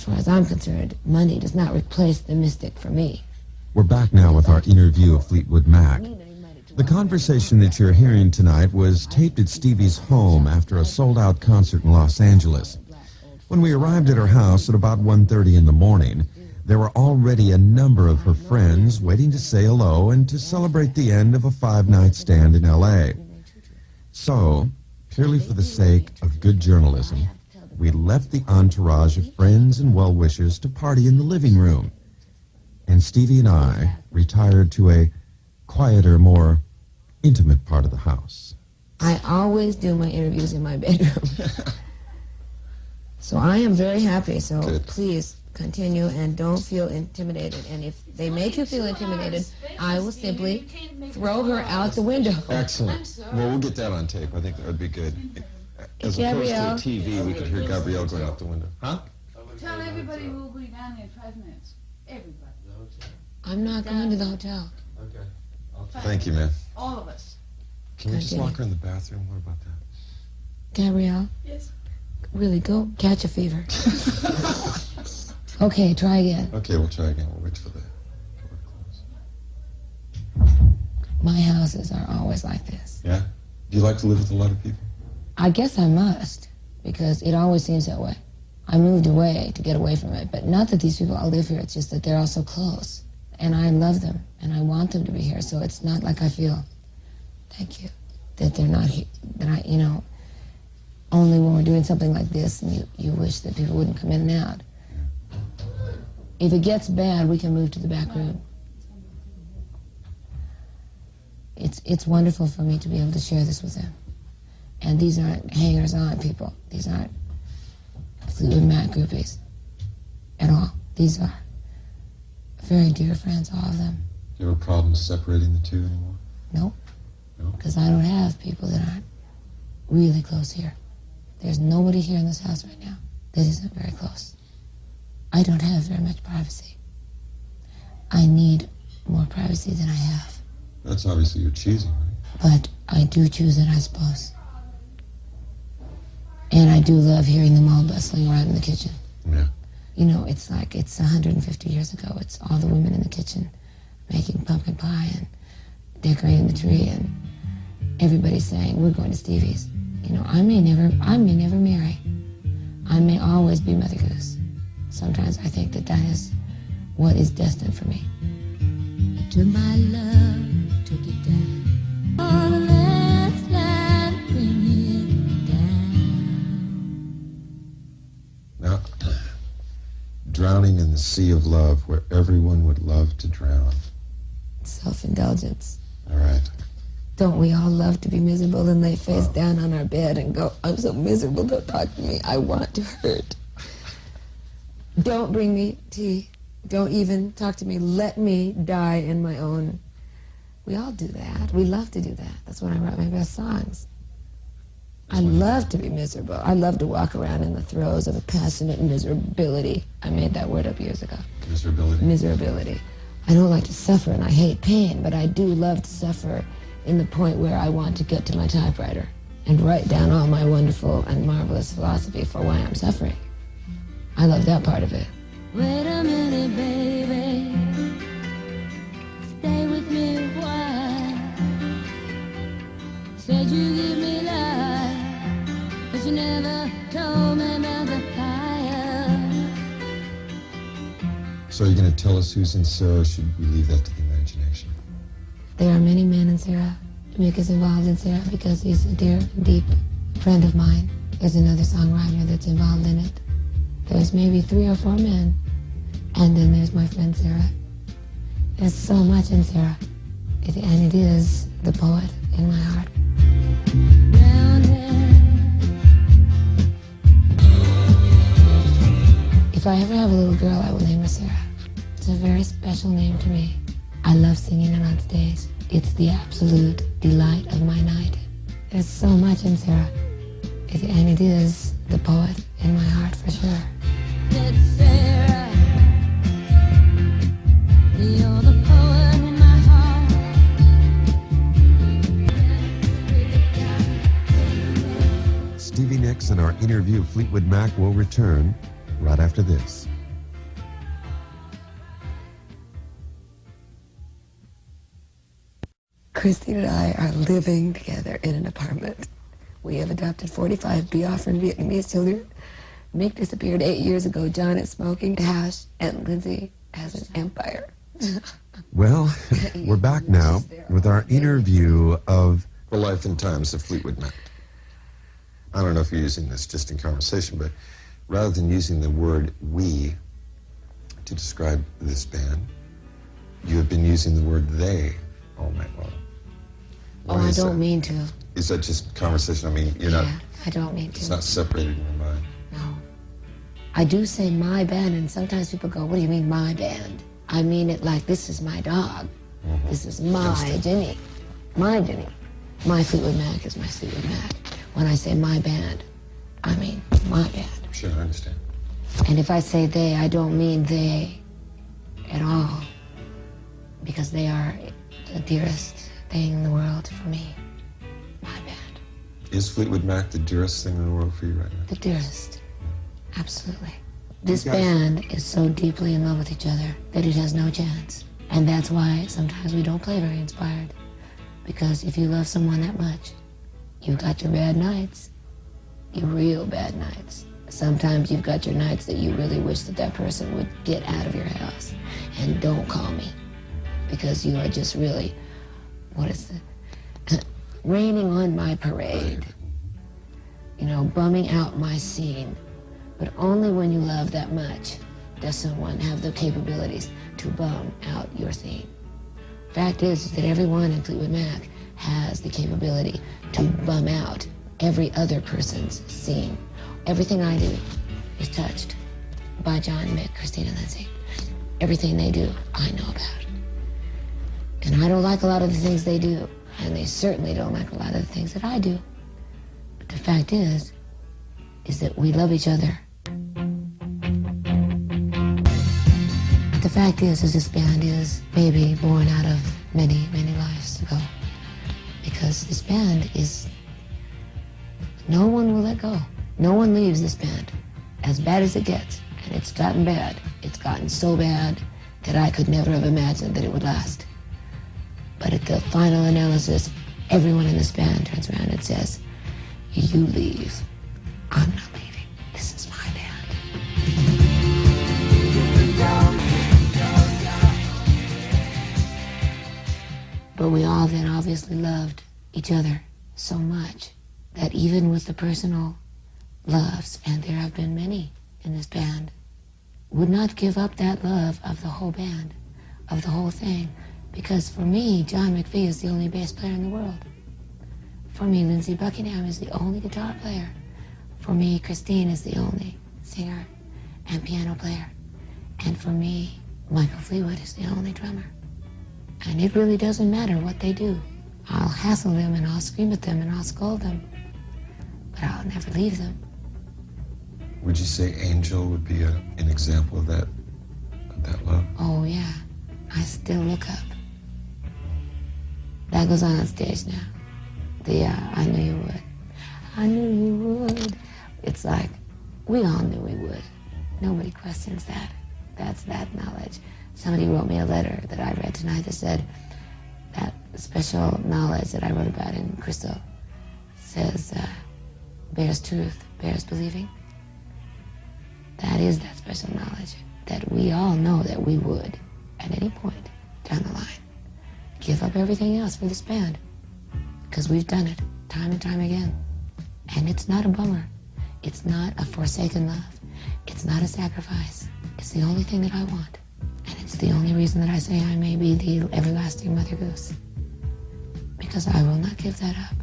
far as I'm concerned, money does not replace the mystic for me. We're back now with our interview of Fleetwood Mac. The conversation that you're hearing tonight was taped at Stevie's home after a sold-out concert in Los Angeles. When we arrived at her house at about 1:30 in the morning, there were already a number of her friends waiting to say hello and to celebrate the end of a 5-night stand in L.A. So, purely for the sake of good journalism, we left the entourage of friends and well-wishers to party in the living room. And Stevie and I retired to a quieter, more intimate part of the house. I always do my interviews in my bedroom. So I am very happy. So Good. Please continue and don't feel intimidated. And if they make you feel intimidated, I will simply throw her out the window. Excellent. Well, we'll get that on tape. I think that would be good. As Gabrielle. opposed to TV, we could hear Gabrielle going out the window. Huh? Tell everybody we'll be down there in 5 minutes. Everybody. I'm not going to the hotel. Okay. Thank you, man. All of us. Can we just lock her in the bathroom? What about that? Gabrielle, Yes. really go catch a fever. Okay, try again. Okay, we'll try again. We'll wait for the door to close. My houses are always like this. Yeah? Do you like to live with a lot of people? I guess I must, because it always seems that way. I moved away to get away from it, but not that these people all live here, it's just that they're all so close. And I love them, and I want them to be here, so it's not like I feel, thank you, that they're not here, that I, only when we're doing something like this, and you wish that people wouldn't come in and out. If it gets bad, we can move to the back room. It's wonderful for me to be able to share this with them. And these aren't hangers-on people. These aren't Fleetwood Mac groupies at all. These are very dear friends, all of them. Do you have a problem separating the two anymore? Nope. No? Because I don't have people that aren't really close here. There's nobody here in this house right now that isn't very close. I don't have very much privacy. I need more privacy than I have. That's obviously you're choosing, right? But I do choose it, I suppose. And I do love hearing them all bustling around in the kitchen. Yeah. It's like it's 150 years ago. It's all the women in the kitchen making pumpkin pie and decorating the tree, and everybody saying, we're going to Stevie's. I may never marry. I may always be Mother Goose. Sometimes I think that is what is destined for me. I took my love, took it down. On the last line, bring it down. Now, drowning in the sea of love where everyone would love to drown. Self-indulgence. All right. Don't we all love to be miserable and lay face down on our bed and go, I'm so miserable, don't talk to me, I want to hurt. Don't bring me tea. Don't even talk to me. Let me die in my own. We all do that. We love to do that. That's when I write my best songs. I love to be miserable. I love to walk around in the throes of a passionate miserability. I made that word up years ago. Miserability? Miserability. I don't like to suffer, and I hate pain, but I do love to suffer in the point where I want to get to my typewriter and write down all my wonderful and marvelous philosophy for why I'm suffering. I love that part of it. Wait a minute, baby. Stay with me a while. Said you give me life, but you never told me about the fire. So you're going to tell us who's in Sarah, or should we leave that to the imagination? There are many men in Sarah. Mick is involved in Sarah because he's a dear, deep friend of mine. There's another songwriter that's involved in it. There's maybe 3 or 4 men. And then there's my friend Sarah. There's so much in Sarah. And it is the poet in my heart. If I ever have a little girl, I will name her Sarah. It's a very special name to me. I love singing it on stage. It's the absolute delight of my night. There's so much in Sarah. And it is the poet in my heart for sure. It's Sarah. You're the poet in my heart. Stevie Nicks and our interview of Fleetwood Mac will return right after this. Christine and I are living together in an apartment. We have adopted 45 Biafran Vietnamese children. Mick disappeared 8 years ago. John is smoking hash, and Lindsay has an empire. Well, we're back now with our interview of The Life and Times of Fleetwood Mac. I don't know if you're using this just in conversation, but rather than using the word we to describe this band, you have been using the word they all night long. Oh, I don't mean to. Is that just conversation? I mean, you're not... I don't mean to. It's not separated in your mind. No. I do say my band, and sometimes people go, what do you mean my band? I mean it like this is my dog. Mm-hmm. This is my Jimmy. My Jimmy. My Fleetwood Mac is my Fleetwood Mac. When I say my band, I mean my band. Sure, I understand. And if I say they, I don't mean they at all, because they are the dearest thing in the world for me. My band. Is Fleetwood Mac the dearest thing in the world for you right now? The dearest. Absolutely. This band is so deeply in love with each other that it has no chance. And that's why sometimes we don't play very inspired. Because if you love someone that much, you've got your bad nights. Your real bad nights. Sometimes you've got your nights that you really wish that that person would get out of your house. And don't call me. Because you are just really, raining on my parade. You know, bumming out my scene. But only when you love that much does someone have the capabilities to bum out your scene. Fact is that everyone in Fleetwood Mac has the capability to bum out every other person's scene. Everything I do is touched by John, Mick, Christine, and Lindsay. Everything they do, I know about. And I don't like a lot of the things they do, and they certainly don't like a lot of the things that I do. But the fact is that we love each other. The fact is this band is maybe born out of many, many lives ago. Because this band is, no one will let go. No one leaves this band. As bad as it gets, and it's gotten bad. It's gotten so bad that I could never have imagined that it would last. But at the final analysis, everyone in this band turns around and says, you leave. I'm not leaving. This is my band. But we all then obviously loved each other so much that even with the personal loves, and there have been many in this band, would not give up that love of the whole band, of the whole thing. Because for me, John McVie is the only bass player in the world. For me, Lindsey Buckingham is the only guitar player. For me, Christine is the only singer and piano player. And for me, Michael Fleetwood is the only drummer. And it really doesn't matter what they do. I'll hassle them and I'll scream at them and I'll scold them. But I'll never leave them. Would you say Angel would be an example of that love? Oh, yeah. I still look up. That goes on stage now. I knew you would. I knew you would. It's like, we all knew we would. Nobody questions that. That's that knowledge. Somebody wrote me a letter that I read tonight that said that special knowledge that I wrote about in Crystal says, bears truth, bears believing. That is that special knowledge that we all know that we would, at any point down the line, give up everything else for this band. Because we've done it time and time again. And it's not a bummer. It's not a forsaken love. It's not a sacrifice. It's the only thing that I want. And it's the only reason that I say I may be the everlasting Mother Goose. Because I will not give that up.